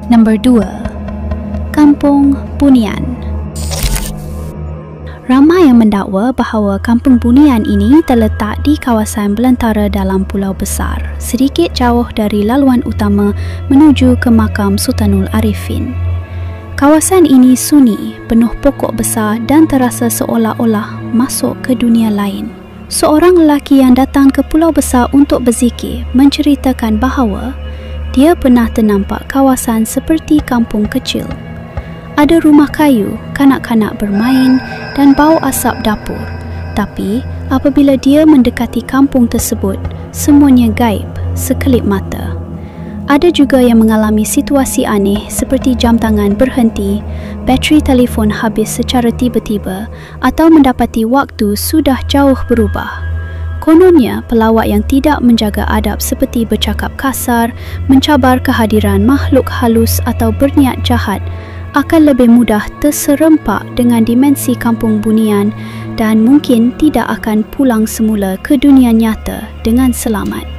Nombor 2. Kampung Bunian. Ramai yang mendakwa bahawa Kampung Bunian ini terletak di kawasan belantara dalam pulau besar, sedikit jauh dari laluan utama menuju ke makam Sultanul Arifin. Kawasan ini sunyi, penuh pokok besar dan terasa seolah-olah masuk ke dunia lain. Seorang lelaki yang datang ke pulau besar untuk berzikir menceritakan bahawa dia pernah ternampak kawasan seperti kampung kecil. Ada rumah kayu, kanak-kanak bermain dan bau asap dapur. Tapi apabila dia mendekati kampung tersebut, semuanya gaib sekelip mata. Ada juga yang mengalami situasi aneh seperti jam tangan berhenti, bateri telefon habis secara tiba-tiba atau mendapati waktu sudah jauh berubah. Kononnya, pelawak yang tidak menjaga adab seperti bercakap kasar, mencabar kehadiran makhluk halus atau berniat jahat akan lebih mudah terserempak dengan dimensi Kampung Bunian dan mungkin tidak akan pulang semula ke dunia nyata dengan selamat.